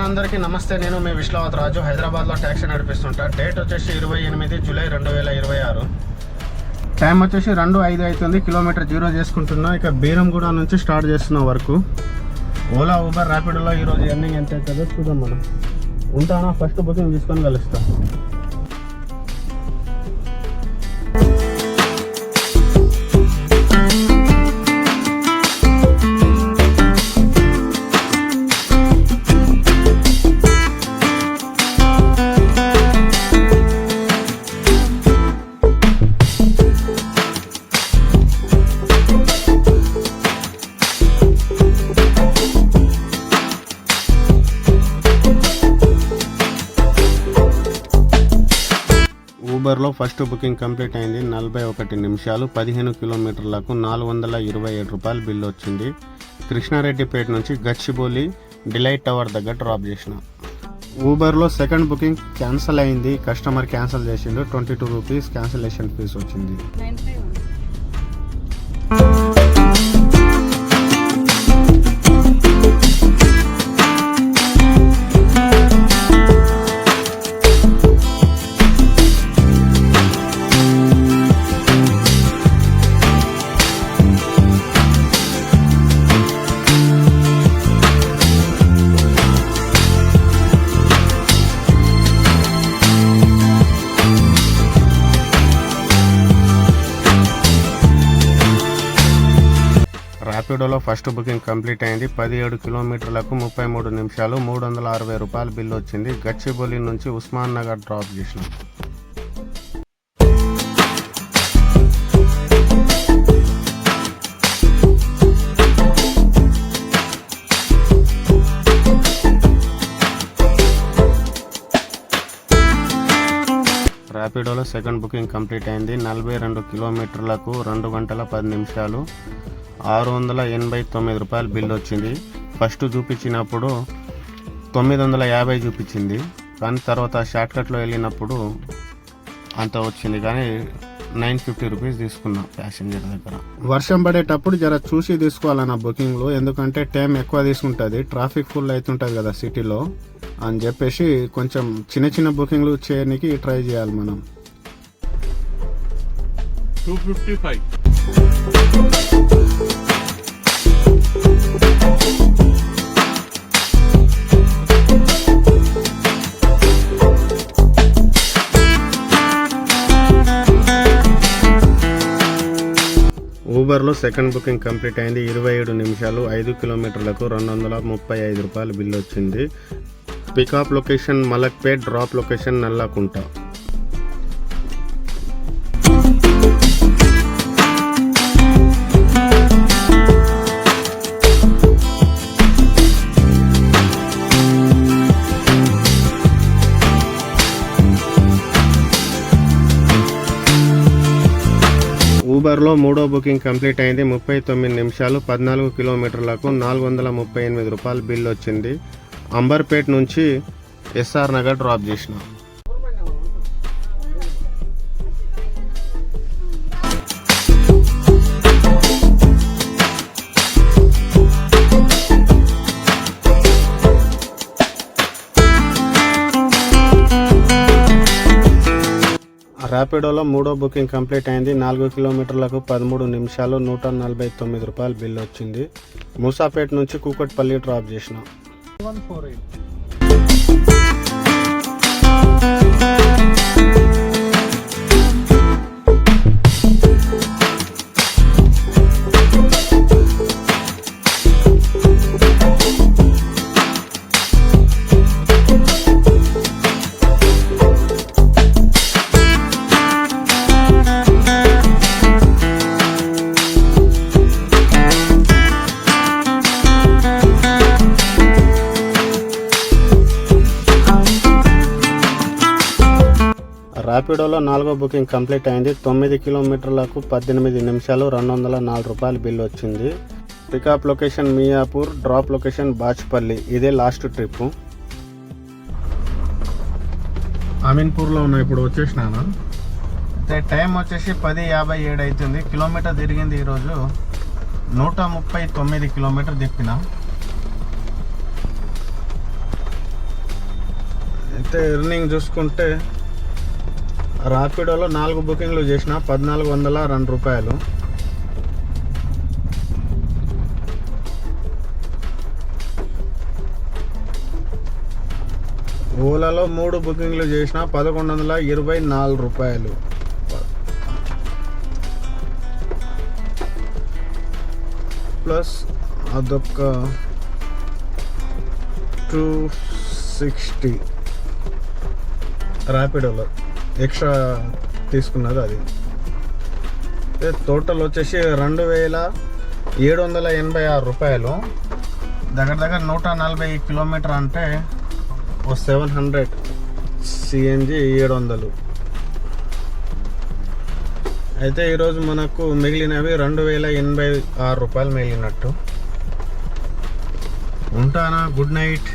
అందరికీ నమస్తే. నేను మీ విశ్వనాథ్ రాజు, హైదరాబాద్లో ట్యాక్సీ నడిపిస్తుంటా. డేట్ వచ్చేసి 28 జూలై 2026. టైం వచ్చేసి 2:05 అవుతుంది. కిలోమీటర్ 0 చేసుకుంటున్నా. ఇక బీరంగూడ నుంచి స్టార్ట్ చేస్తున్నా వరకు. ఓలా, ఊబర్, ర్యాపిడోలో ఈరోజు ఎర్నింగ్ ఎంత అవుతుందో చూద్దాం. మనం ఉంటానా, ఫస్ట్ బుకింగ్ తీసుకొని కలుస్తాం. ఊబర్లో ఫస్ట్ బుకింగ్ కంప్లీట్ అయింది. 41 నిమిషాలు, 15 కిలోమీటర్లకు 427 రూపాయలు బిల్లు వచ్చింది. కృష్ణారెడ్డిపేట నుంచి గచ్చిబౌలి డిలైట్ టవర్ దగ్గర డ్రాప్ చేసిన. ఊబర్లో సెకండ్ బుకింగ్ క్యాన్సిల్ అయింది. కస్టమర్ క్యాన్సిల్ చేసిండు. 22 రూపీస్ క్యాన్సిలేషన్ ఫీజు వచ్చింది. ర్యాపిడోలో ఫస్ట్ బుకింగ్ కంప్లీట్ అయింది. 17 కిలోమీటర్లకు 33 నిమిషాలు, 360 రూపాయలు బిల్లు వచ్చింది. గచ్చిబౌలి నుంచి ఉస్మాన్ నగర్ డ్రాప్ చేసిన. ర్యాపిడోలో సెకండ్ బుకింగ్ కంప్లీట్ అయింది. 42 కిలోమీటర్లకు 2 గంటల 10 నిమిషాలు, 689 రూపాయలు బిల్లు వచ్చింది. ఫస్ట్ చూపించినప్పుడు 950 చూపించింది, కానీ తర్వాత షార్ట్కట్లో వెళ్ళినప్పుడు అంత వచ్చింది, కానీ 950 రూపీస్ తీసుకున్నా ప్యాసింజర్ దగ్గర. వర్షం పడేటప్పుడు జర చూసి తీసుకోవాలన్న బుకింగ్లో, ఎందుకంటే టైం ఎక్కువ తీసుకుంటుంది, ట్రాఫిక్ ఫుల్ అవుతుంటుంది కదా సిటీలో అని చెప్పేసి కొంచెం చిన్న బుకింగ్లు చేయడానికి ట్రై చేయాలి మనం. 255. ఊబర్లో సెకండ్ బుకింగ్ కంప్లీట్ అయింది. 27 నిమిషాలు, 5 కిలోమీటర్లకు 235 రూపాయలు బిల్లు వచ్చింది. Pickup location Malakpet, drop location Nallakunta. ఊబర్లో మూడో బుకింగ్ కంప్లీట్ అయింది. 39 నిమిషాలు, 14 కిలోమీటర్లకు 438 రూపాయలు బిల్లు వచ్చింది. అంబర్పేట్ నుంచి ఎస్ఆర్ నగర్ డ్రాప్ చేసిన. ర్యాపిడోలో మూడో బుకింగ్ కంప్లీట్ అయింది. 4 కిలోమీటర్లకు 13 నిమిషాలు, 149 రూపాయలు బిల్లు వచ్చింది. మూసాపేట నుంచి కూకట్పల్లి డ్రాప్ చేసిన. 148. ర్యాపిడోలో 4వ బుకింగ్ కంప్లీట్ అయింది. 9 కిలోమీటర్లకు 18 నిమిషాలు, 204 రూపాయలు బిల్లు వచ్చింది. Pickup location Miyapur, drop location Bachpally. ఇదే లాస్ట్ ట్రిప్. అమీన్పూర్లో ఉన్నా, ఇప్పుడు వచ్చేసినాను. టైం వచ్చేసి 10:57 అవుతుంది. కిలోమీటర్ తిరిగింది ఈరోజు 139 కిలోమీటర్ తిప్పిన. అయితే ఎర్నింగ్ చూసుకుంటే ర్యాపిడోలో 4 బుకింగ్లు చేసిన 1402 రూపాయలు. ఓలాలో 3 బుకింగ్లు చేసిన 1124 రూపాయలు. ప్లస్ అదొక 260 ర్యాపిడోలో ఎక్స్ట్రా తీసుకున్నది అది. టోటల్ వచ్చేసి 2786 రూపాయలు. దగ్గర 140 కిలోమీటర్ అంటే ఓ 700 సిఎన్జి 700. అయితే ఈరోజు మనకు మిగిలినవి 2086 రూపాయలు మిగిలినట్టు. ఉంటానా, గుడ్ నైట్.